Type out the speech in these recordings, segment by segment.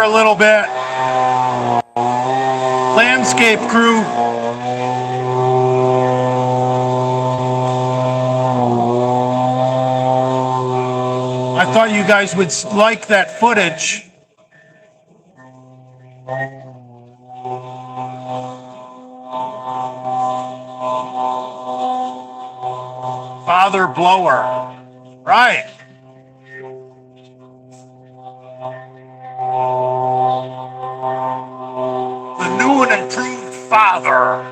a little bit. Landscape crew. I thought you guys would like that footage. Father Blower. Right. The new and improved Father.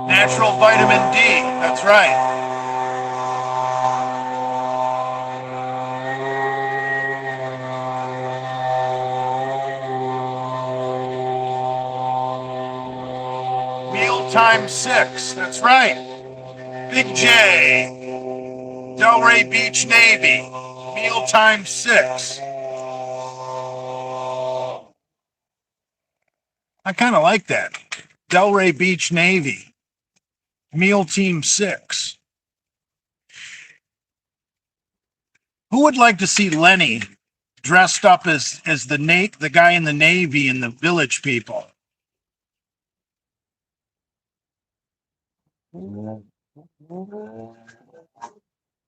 Natural vitamin D, that's right. Mealtime 6, that's right. Big J, Delray Beach Navy, Mealtime 6. I kind of like that. Delray Beach Navy, Meal Team 6. Who would like to see Lenny dressed up as the guy in the Navy and the Village People?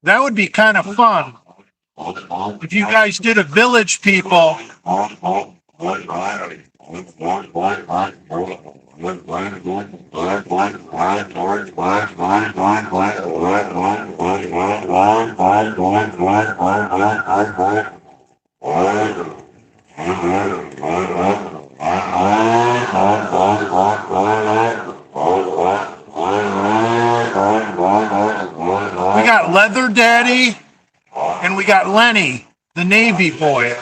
That would be kind of fun. If you guys did a Village People. We got Leather Daddy and we got Lenny, the Navy boy.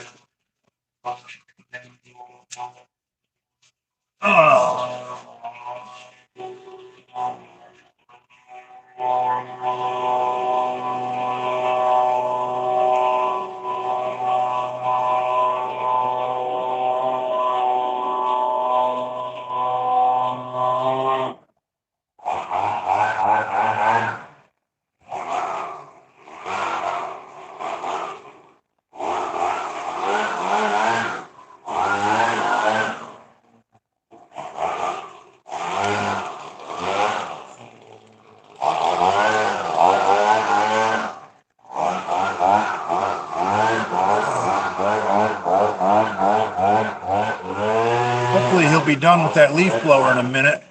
Hopefully he'll be done with that leaf blower in a minute.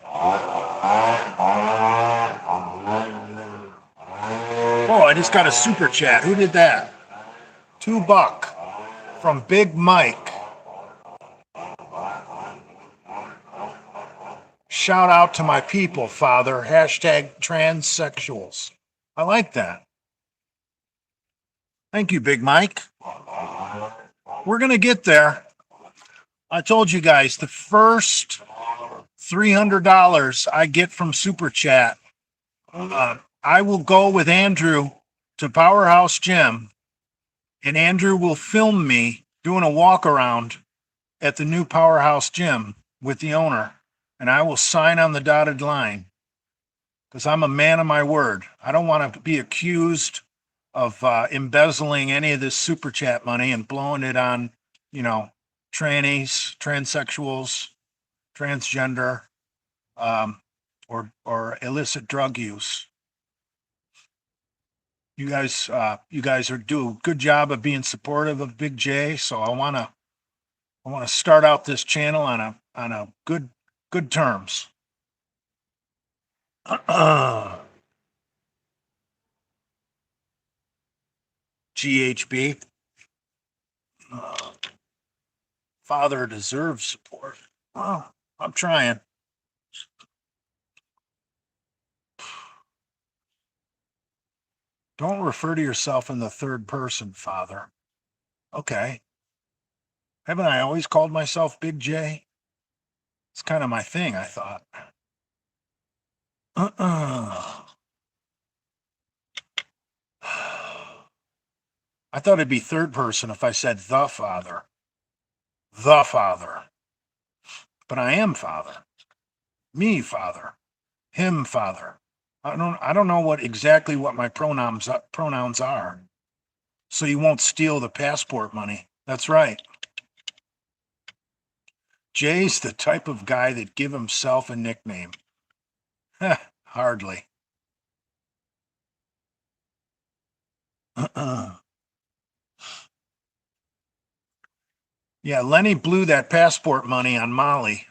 Oh, I just got a super chat. Who did that? $2 from Big Mike. Shout out to my people, Father. Hashtag transsexuals. I like that. Thank you, Big Mike. We're going to get there. I told you guys the first $300 I get from Super Chat, I will go with Andrew to Powerhouse Gym, and Andrew will film me doing a walk around at the new Powerhouse Gym with the owner, and I will sign on the dotted line because I'm a man of my word. I don't want to be accused of embezzling any of this Super Chat money and blowing it on, trannies, transsexuals, transgender, or illicit drug use. You guys are do a good job of being supportive of Big J. So I want to start out this channel on a good terms. GHB. Father deserves support. Well, I'm trying. Don't refer to yourself in the third person, Father. Okay. Haven't I always called myself Big J? It's kind of my thing, I thought. I thought it'd be third person if I said the Father. The Father. But I am Father. Me, Father. Him, Father. I don't know what my pronouns are. So you won't steal the passport money. That's right. Jay's the type of guy that give himself a nickname. Hardly. Yeah, Lenny blew that passport money on Molly.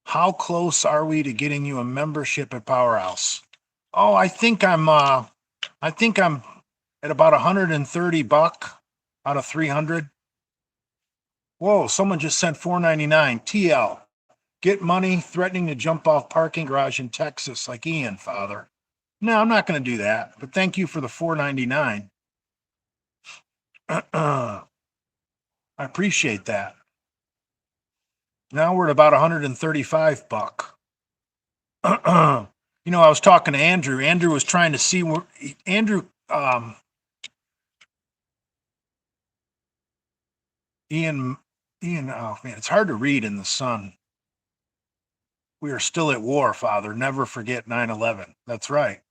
How close are we to getting you a membership at Powerhouse? Oh, I think I'm at about $130 out of 300. Whoa, someone just sent $4.99. TL. Get money threatening to jump off parking garage in Texas like Ian, Father. No, I'm not going to do that, but thank you for the $4.99. I appreciate that. Now we're at about $135. You know, I was talking to Andrew. Andrew was trying to see where Ian, oh man, it's hard to read in the sun. We are still at war, Father. Never forget 9/11. That's right.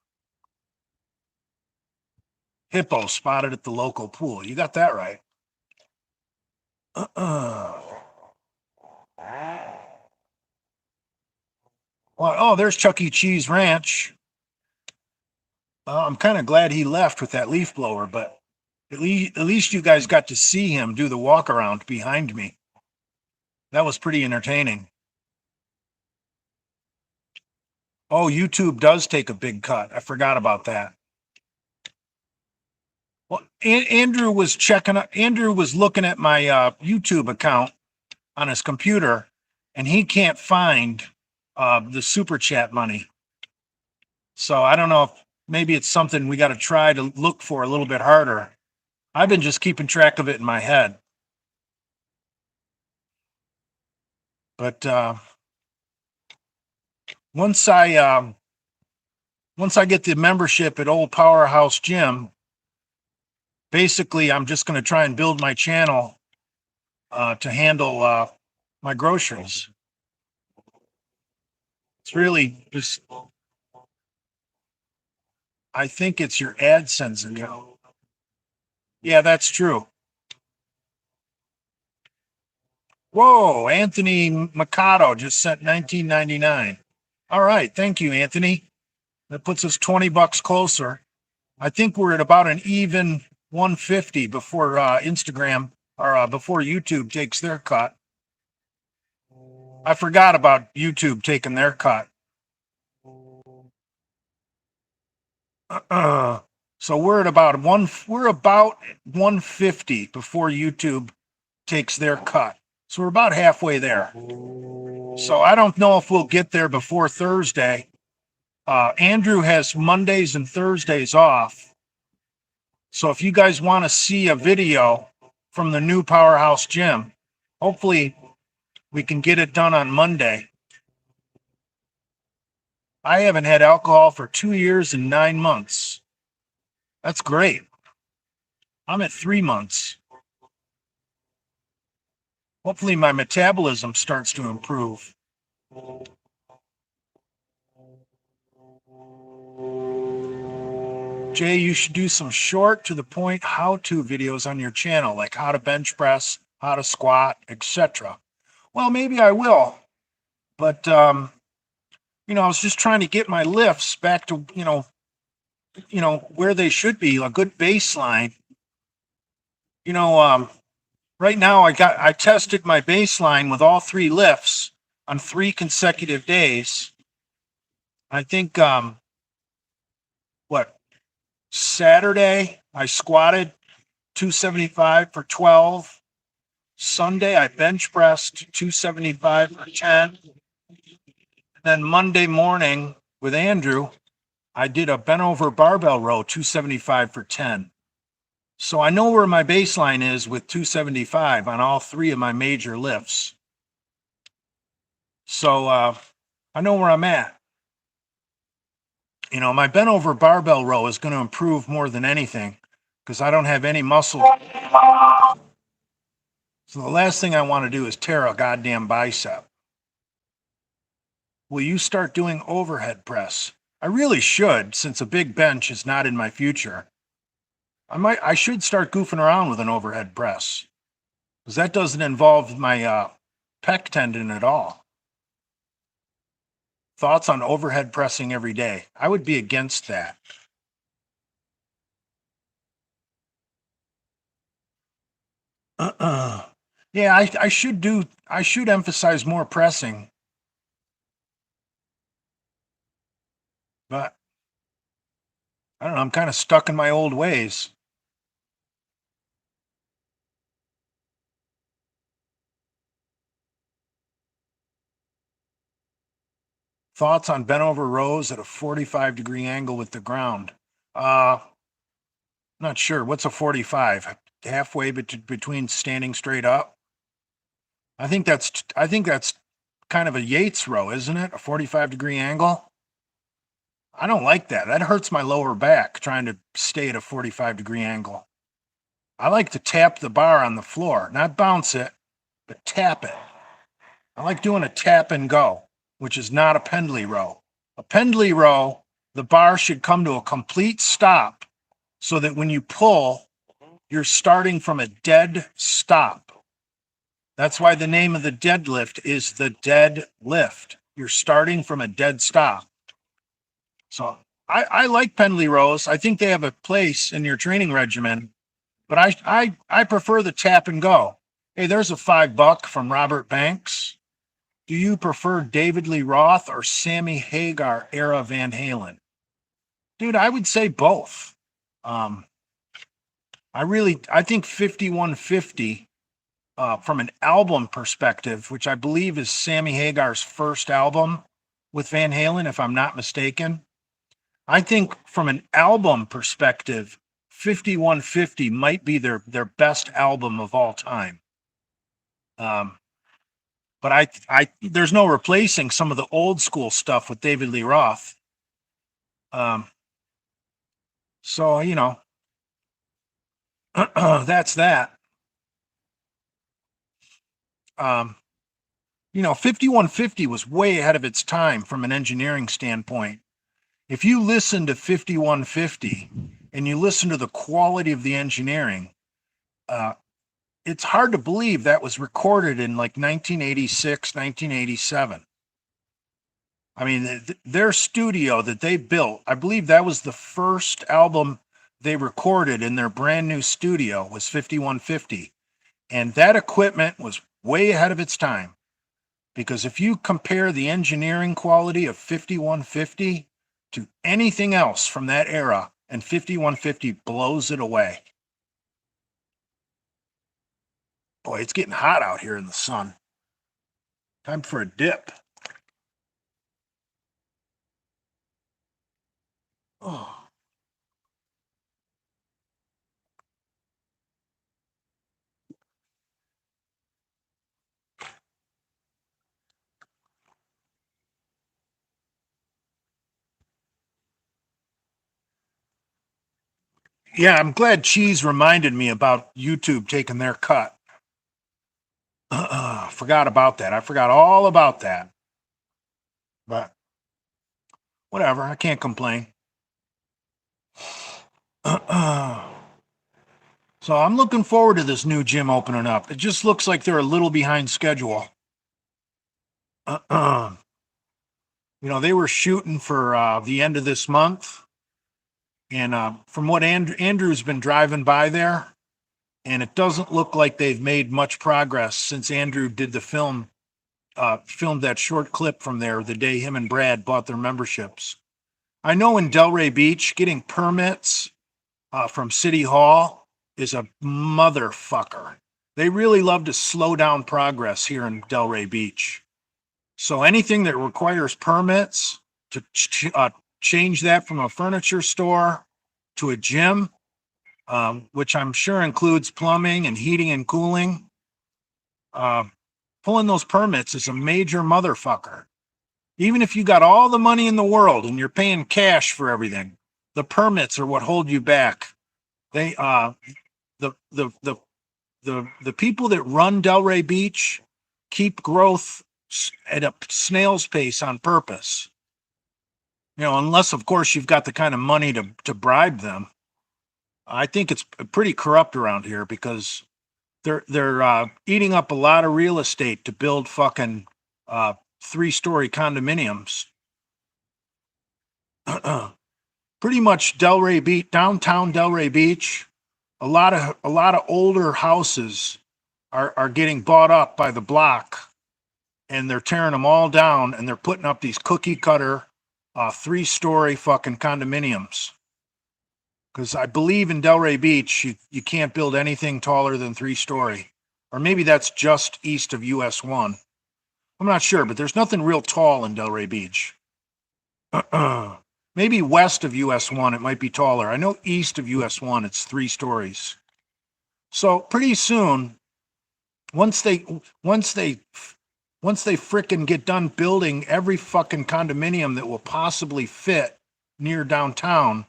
Hippo spotted at the local pool. You got that right. Well, oh, there's Chuck E. Cheese Ranch. I'm kind of glad he left with that leaf blower, but at least you guys got to see him do the walk around behind me. That was pretty entertaining. Oh, YouTube does take a big cut. I forgot about that. Well, Andrew was looking at my YouTube account on his computer, and he can't find the super chat money. So I don't know if maybe it's something we got to try to look for a little bit harder. I've been just keeping track of it in my head. But once I get the membership at Old Powerhouse Gym, basically I'm just going to try and build my channel to handle my groceries. It's really just, I think it's your AdSense account. Yeah, that's true. Whoa, Anthony Mikado just sent $19.99. All right, thank you, Anthony. That puts us $20 closer. I think we're at about an even 150 before Instagram or before YouTube takes their cut. I forgot about YouTube taking their cut. So we're at about 150 before YouTube takes their cut. So we're about halfway there. So I don't know if we'll get there before Thursday. Andrew has Mondays and Thursdays off. So if you guys want to see a video from the new Powerhouse Gym, hopefully we can get it done on Monday. I haven't had alcohol for 2 years and 9 months. That's great. I'm at 3 months. Hopefully my metabolism starts to improve. Jay, you should do some short to the point how-to videos on your channel, like how to bench press, how to squat, etc. Well, maybe I will. But, you know, I was just trying to get my lifts back to, you know, where they should be, a good baseline. You know, right now I tested my baseline with all three lifts on 3 consecutive days. I think, what, Saturday I squatted 275 for 12. Sunday I bench pressed 275 for 10. And then Monday morning with Andrew, I did a bent over barbell row 275 for 10. So I know where my baseline is with 275 on all three of my major lifts. So I know where I'm at. My bent over barbell row is going to improve more than anything because I don't have any muscle. So the last thing I want to do is tear a goddamn bicep. Will you start doing overhead press? I really should, since a big bench is not in my future. I should start goofing around with an overhead press because that doesn't involve my pec tendon at all. Thoughts on overhead pressing every day? I would be against that. Yeah, I should emphasize more pressing, but I don't know, I'm kind of stuck in my old ways. Thoughts on bent over rows at a 45-degree angle with the ground? Not sure. What's a 45? Halfway between standing straight up? I think that's kind of a Yates row, isn't it? A 45-degree angle? I don't like that. That hurts my lower back trying to stay at a 45-degree angle. I like to tap the bar on the floor, not bounce it, but tap it. I like doing a tap and go, which is not a Pendley row. A Pendley row, the bar should come to a complete stop so that when you pull, you're starting from a dead stop. That's why the name of the deadlift is the dead lift. You're starting from a dead stop. So I like Pendley rows. I think they have a place in your training regimen, but I prefer the tap and go. Hey, there's a $5 from Robert Banks. Do you prefer David Lee Roth or Sammy Hagar era Van Halen? Dude, I would say both. I think 5150 from an album perspective, which I believe is Sammy Hagar's first album with Van Halen, if I'm not mistaken. I think from an album perspective, 5150 might be their best album of all time. But I there's no replacing some of the old school stuff with David Lee Roth. So that's that. 5150 was way ahead of its time from an engineering standpoint. If you listen to 5150 and you listen to the quality of the engineering, it's hard to believe that was recorded in like 1986, 1987. I mean, their studio that they built, I believe that was the first album they recorded in their brand new studio was 5150. And that equipment was way ahead of its time. Because if you compare the engineering quality of 5150 to anything else from that era, and 5150 blows it away. Boy, it's getting hot out here in the sun. Time for a dip. Oh. Yeah, I'm glad Cheese reminded me about YouTube taking their cut. Forgot about that. I forgot all about that. But whatever, I can't complain. So I'm looking forward to this new gym opening up. It just looks like they're a little behind schedule. They were shooting for the end of this month. And from what Andrew's been driving by there, and it doesn't look like they've made much progress since Andrew did the filmed that short clip from there the day him and Brad bought their memberships. I know in Delray Beach, getting permits from City Hall is a motherfucker. They really love to slow down progress here in Delray Beach. So anything that requires permits to change that from a furniture store to a gym, which I'm sure includes plumbing and heating and cooling, pulling those permits is a major motherfucker. Even if you got all the money in the world and you're paying cash for everything, the permits are what hold you back. They the people that run Delray Beach keep growth at a snail's pace on purpose. You know, unless of course you've got the kind of money to bribe them. I think it's pretty corrupt around here because they're eating up a lot of real estate to build fucking 3-story condominiums. Pretty much Delray Beach, downtown Delray Beach, a lot of older houses are getting bought up by the block, and they're tearing them all down, and they're putting up these cookie cutter 3-story fucking condominiums. Because I believe in Delray Beach, you can't build anything taller than 3-story, or maybe that's just east of US 1. I'm not sure, but there's nothing real tall in Delray Beach. Maybe west of US 1, it might be taller. I know east of US 1, it's 3 stories. So pretty soon, once they frickin' get done building every fucking condominium that will possibly fit near downtown,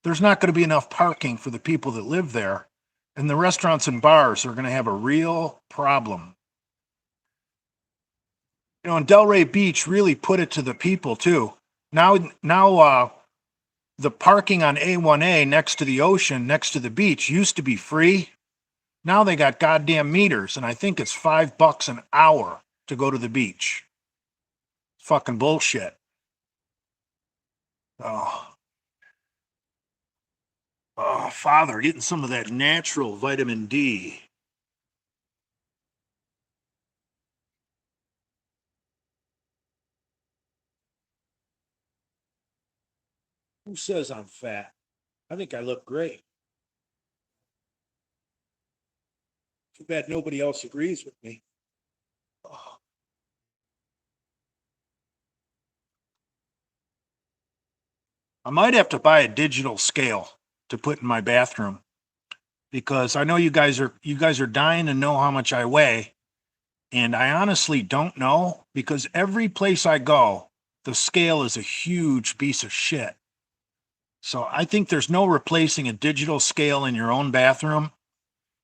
there's not going to be enough parking for the people that live there. And the restaurants and bars are going to have a real problem. You know, and Delray Beach really put it to the people too. Now, the parking on A1A next to the ocean, next to the beach, used to be free. Now they got goddamn meters, and I think it's $5 an hour to go to the beach. Fucking bullshit. Oh, Father, getting some of that natural vitamin D. Who says I'm fat? I think I look great. Too bad nobody else agrees with me. Oh. I might have to buy a digital scale to put in my bathroom because I know you guys are dying to know how much I weigh, and I honestly don't know because every place I go, the scale is a huge piece of shit. So I think there's no replacing a digital scale in your own bathroom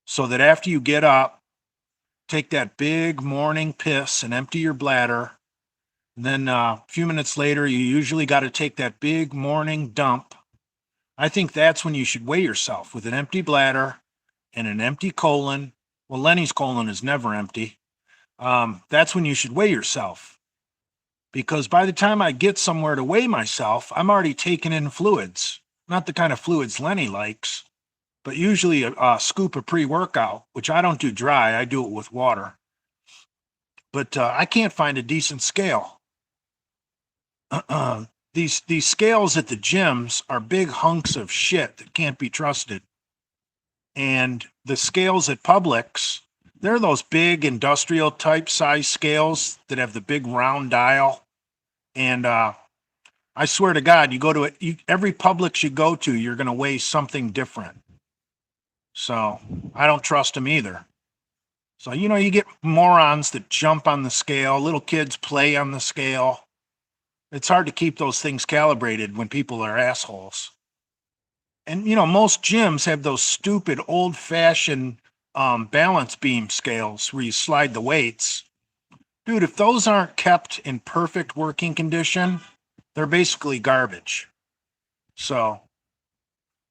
so that after you get up, take that big morning piss and empty your bladder. And then a few minutes later, you usually got to take that big morning dump. I think that's when you should weigh yourself with an empty bladder and an empty colon. Well, Lenny's colon is never empty. That's when you should weigh yourself. Because by the time I get somewhere to weigh myself, I'm already taking in fluids. Not the kind of fluids Lenny likes, but usually a scoop of pre-workout, which I don't do dry. I do it with water. But I can't find a decent scale. These scales at the gyms are big hunks of shit that can't be trusted. And the scales at Publix, they're those big industrial type size scales that have the big round dial. And I swear to God, you go to every Publix you go to, you're going to weigh something different. So I don't trust them either. So, you know, you get morons that jump on the scale, little kids play on the scale. It's hard to keep those things calibrated when people are assholes. And, you know, most gyms have those stupid old fashioned balance beam scales where you slide the weights. Dude, if those aren't kept in perfect working condition, they're basically garbage. So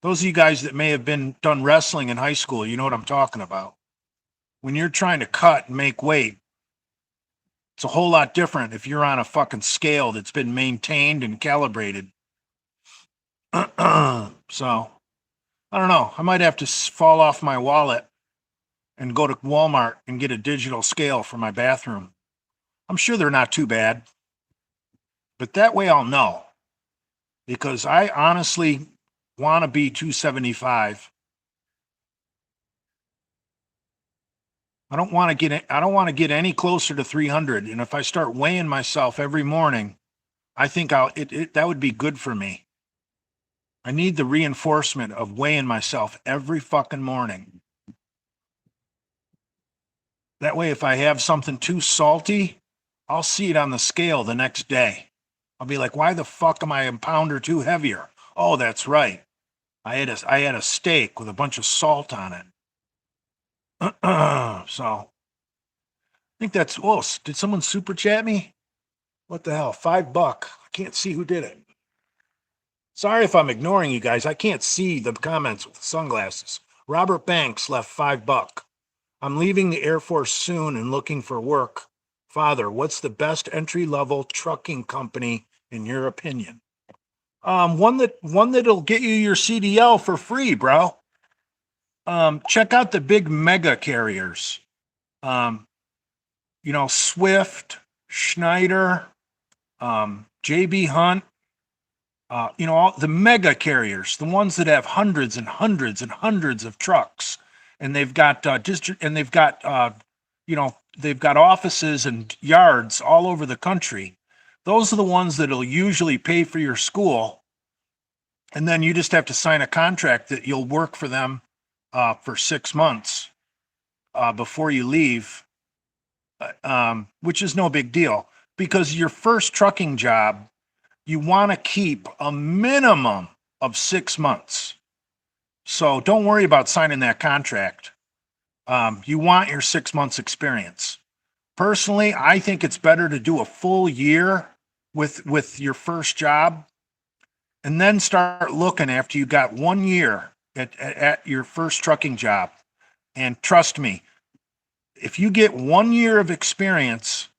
those of you guys that may have done wrestling in high school, you know what I'm talking about. When you're trying to cut and make weight, it's a whole lot different if you're on a fucking scale that's been maintained and calibrated. So I don't know. I might have to fall off my wallet and go to Walmart and get a digital scale for my bathroom. I'm sure they're not too bad, but that way I'll know, because I honestly want to be 275. I don't want to get any closer to 300. And if I start weighing myself every morning, I think that would be good for me. I need the reinforcement of weighing myself every fucking morning. That way, if I have something too salty, I'll see it on the scale the next day. I'll be like, why the fuck am I a pound or two heavier? Oh, that's right. I had a steak with a bunch of salt on it. So I think that's, oh, did someone super chat me? What the hell? $5. I can't see who did it. Sorry if I'm ignoring you guys. I can't see the comments with the sunglasses. Robert Banks left $5. I'm leaving the Air Force soon and looking for work. Father, what's the best entry-level trucking company in your opinion? One that'll get you your CDL for free, bro. Check out the big mega carriers. Swift, Schneider, JB Hunt, all the mega carriers, the ones that have hundreds and hundreds and hundreds of trucks, and they've got they've got offices and yards all over the country. Those are the ones that'll usually pay for your school, and then you just have to sign a contract that you'll work for them for 6 months before you leave, which is no big deal, because your first trucking job, you want to keep a minimum of 6 months. So don't worry about signing that contract. You want your 6 months experience. Personally, I think it's better to do a full year with your first job, and then start looking after you got 1 year at your first trucking job. And trust me, if you get 1 year of experience,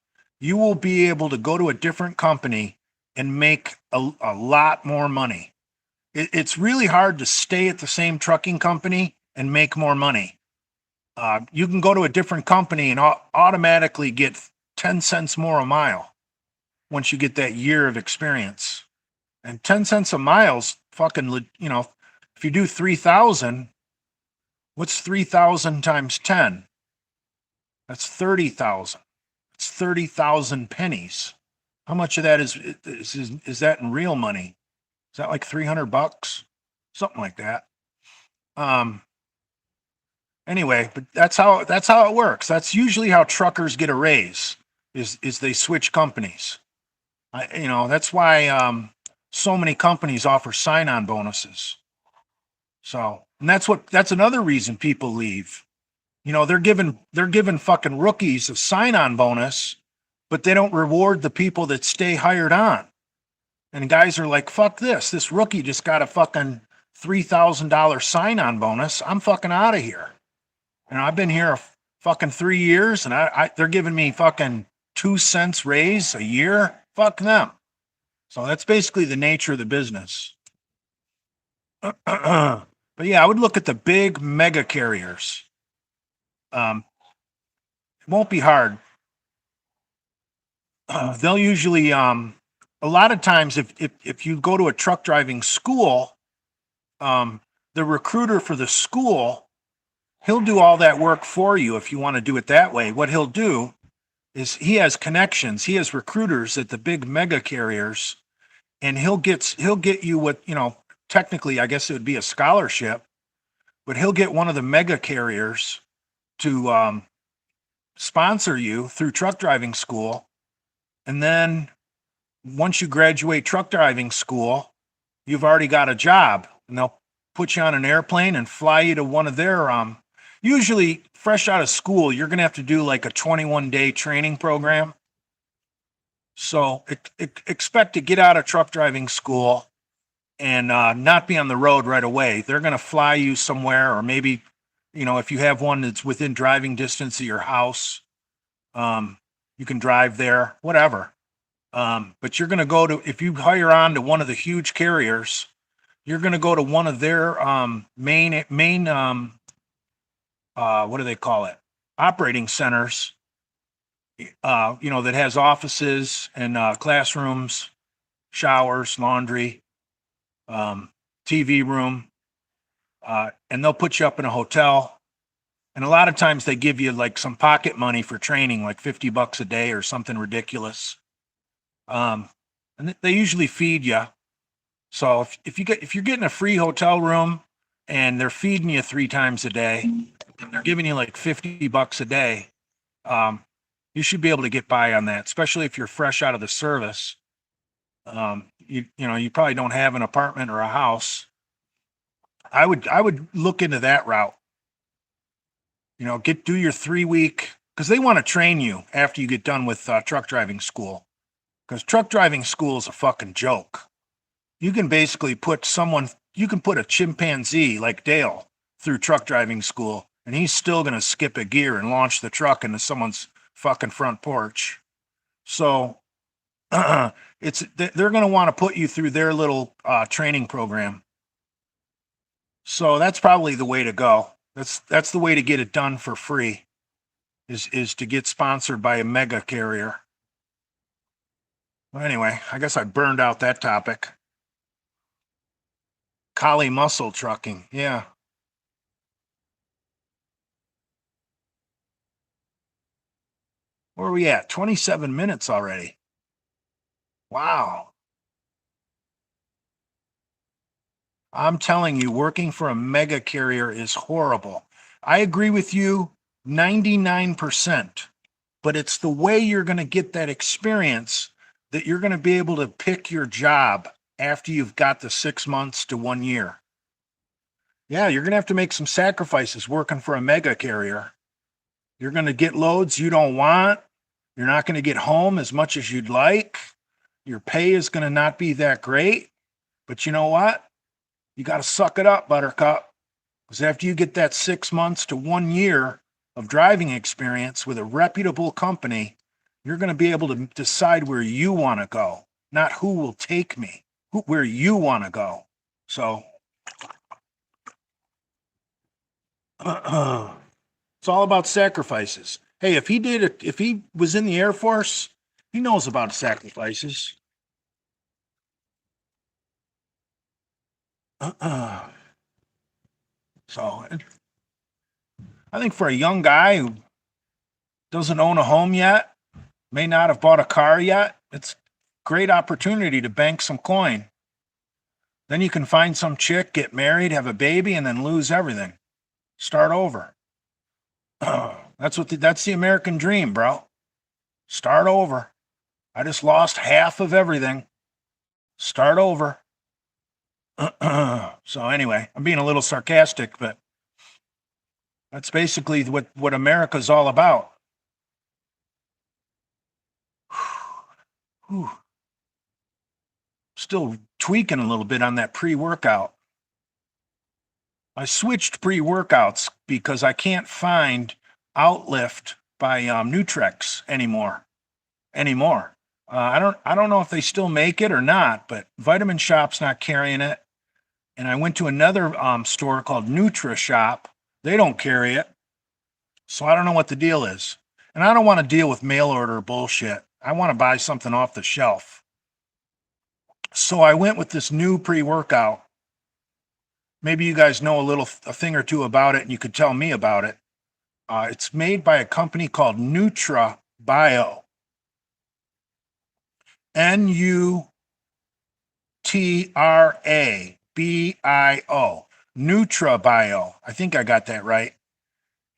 you will be able to go to a different company and make a lot more money. It's really hard to stay at the same trucking company and make more money. You can go to a different company and automatically get 10 cents more a mile once you get that year of experience. And 10 cents a mile's fucking, if you do 3,000, what's 3,000 times 10? That's 30,000. It's 30,000 pennies. How much of that is that in real money? Is that like $300? Something like that. Anyway, but that's how it works. That's usually how truckers get a raise, is they switch companies. That's why so many companies offer sign-on bonuses. So, and that's another reason people leave. They're giving fucking rookies a sign-on bonus, but they don't reward the people that stay hired on. And guys are like, fuck this. This rookie just got a fucking $3,000 sign-on bonus. I'm fucking out of here. And I've been here fucking 3 years, and they're giving me fucking 2 cents raise a year. Fuck them. So that's basically the nature of the business. But yeah, I would look at the big mega carriers. It won't be hard. They'll usually, a lot of times, if you go to a truck driving school, the recruiter for the school, he'll do all that work for you if you want to do it that way. What he'll do is he has connections, he has recruiters at the big mega carriers, and he'll get you what, technically, I guess it would be a scholarship, but he'll get one of the mega carriers to sponsor you through truck driving school. And then once you graduate truck driving school, you've already got a job, and they'll put you on an airplane and fly you to one of their, usually fresh out of school, you're going to have to do like a 21-day training program. So expect to get out of truck driving school and not be on the road right away. They're going to fly you somewhere, or maybe, if you have one that's within driving distance of your house, you can drive there, whatever. But you're going to if you hire on to one of the huge carriers, you're going to go to one of their main what do they call it? Operating centers, that has offices and classrooms, showers, laundry, um, TV room, and they'll put you up in a hotel. And a lot of times they give you like some pocket money for training, like $50 a day or something ridiculous. And they usually feed you. So if you're getting a free hotel room and they're feeding you 3 times a day, and they're giving you like $50 a day, you should be able to get by on that, especially if you're fresh out of the service. You probably don't have an apartment or a house. I would look into that route. Do your 3 week, because they want to train you after you get done with truck driving school. Because truck driving school is a fucking joke. You can basically you can put a chimpanzee like Dale through truck driving school, and he's still going to skip a gear and launch the truck into someone's fucking front porch. So they're going to want to put you through their little training program. So that's probably the way to go. That's the way to get it done for free, is to get sponsored by a mega carrier. Well, anyway, I guess I burned out that topic. Collie muscle trucking, yeah. Where are we at? 27 minutes already. Wow. I'm telling you, working for a mega carrier is horrible. I agree with you 99%, but it's the way you're going to get that experience that you're going to be able to pick your job after you've got the 6 months to 1 year. Yeah, you're going to have to make some sacrifices working for a mega carrier. You're going to get loads you don't want. You're not going to get home as much as you'd like. Your pay is going to not be that great. But you know what? You got to suck it up, Buttercup. Because after you get that 6 months to 1 year of driving experience with a reputable company, you're going to be able to decide where you want to go, not who will take me, where you want to go. So it's all about sacrifices. Hey, if he was in the Air Force, he knows about sacrifices. So I think for a young guy who doesn't own a home yet, may not have bought a car yet, it's a great opportunity to bank some coin. Then you can find some chick, get married, have a baby, and then lose everything. Start over. That's the American dream, bro. Start over. I just lost half of everything. Start over. So anyway, I'm being a little sarcastic, but that's basically what America's all about. Whew. Still tweaking a little bit on that pre-workout. I switched pre-workouts because I can't find Outlift by Nutrex anymore. I don't know if they still make it or not, but Vitamin Shop's not carrying it. And I went to another store called NutriShop. They don't carry it. So I don't know what the deal is. And I don't want to deal with mail order bullshit. I want to buy something off the shelf. So I went with this new pre-workout. Maybe you guys know a thing or two about it and you could tell me about it. It's made by a company called Nutra Bio. NutraBio. Nutra Bio. I think I got that right.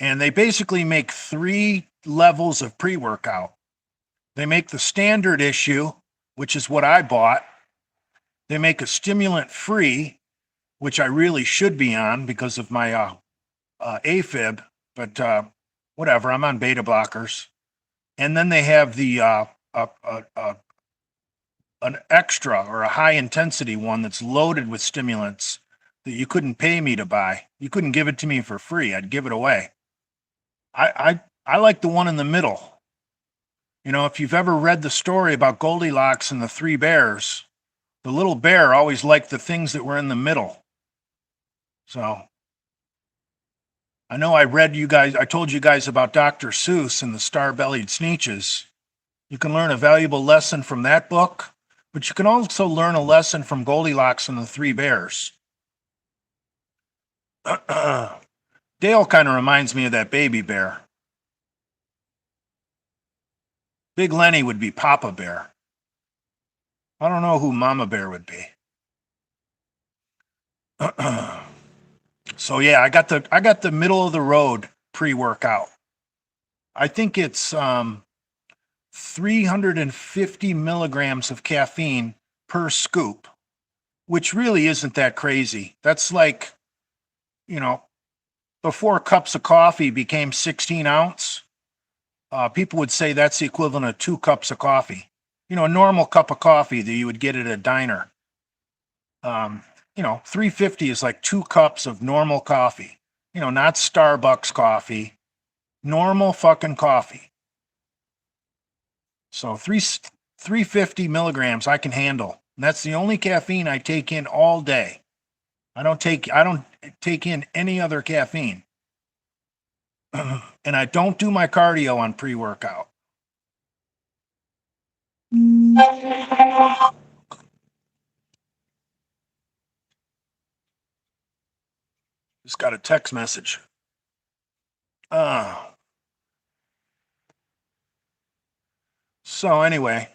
And they basically make 3 levels of pre-workout. They make the standard issue, which is what I bought. They make a stimulant free, which I really should be on because of my AFib, but whatever, I'm on beta blockers. And then they have the an extra or a high intensity one that's loaded with stimulants that you couldn't pay me to buy. You couldn't give it to me for free. I'd give it away. I like the one in the middle. If you've ever read the story about Goldilocks and the 3 bears, The little bear always liked the things that were in the middle. So I know I told you guys about Dr. Seuss and the Star-Bellied Sneetches. You can learn a valuable lesson from that book, but you can also learn a lesson from Goldilocks and the Three Bears. Dale kind of reminds me of that baby bear. Big Lenny would be Papa Bear. I don't know who Mama Bear would be. So yeah, I got the middle of the road pre-workout. I think it's 350 milligrams of caffeine per scoop, which really isn't that crazy. That's like, before cups of coffee became 16 ounce, people would say that's the equivalent of 2 cups of coffee. A normal cup of coffee that you would get at a diner. 350 is like 2 cups of normal coffee. Not Starbucks coffee, normal fucking coffee. So 350 milligrams I can handle. And that's the only caffeine I take in all day. I don't take in any other caffeine. And I don't do my cardio on pre-workout. Just got a text message. So anyway,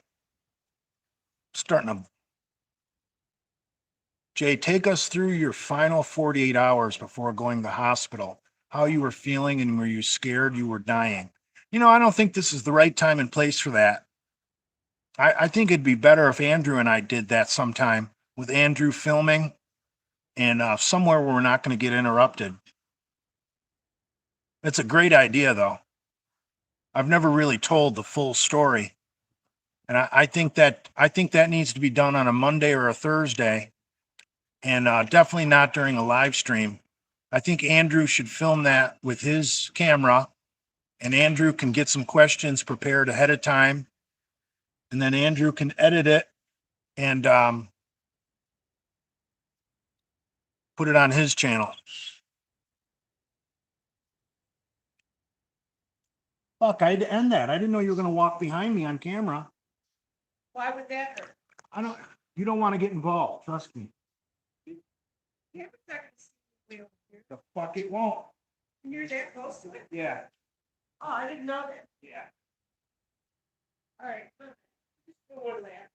Jay, take us through your final 48 hours before going to the hospital. How you were feeling, and were you scared you were dying? I don't think this is the right time and place for that. I think it'd be better if Andrew and I did that sometime, with Andrew filming and somewhere where we're not going to get interrupted. It's a great idea, though. I've never really told the full story. And I think that needs to be done on a Monday or a Thursday, and definitely not during a live stream. I think Andrew should film that with his camera, and Andrew can get some questions prepared ahead of time, and then Andrew can edit it and put it on his channel. Fuck, I had to end that. I didn't know you were going to walk behind me on camera. Why would that hurt? You don't want to get involved, trust me. You have a second wheel here. The fuck it won't. You're that close to it? Yeah. Oh, I didn't know that. Yeah. All right. Just do one lap.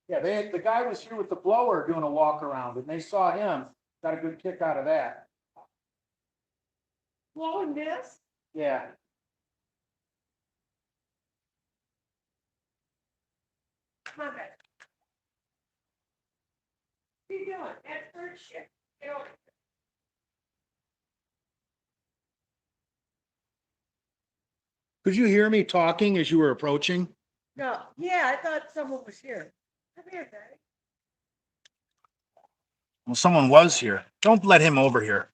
Yeah, the guy was here with the blower doing a walk around, and they saw him, got a good kick out of that. Blowing this? Yeah. Come on back. What are you doing? At third shift. Get over. Could you hear me talking as you were approaching? No, yeah, I thought someone was here. Come here, Daddy. Well, someone was here. Don't let him over here.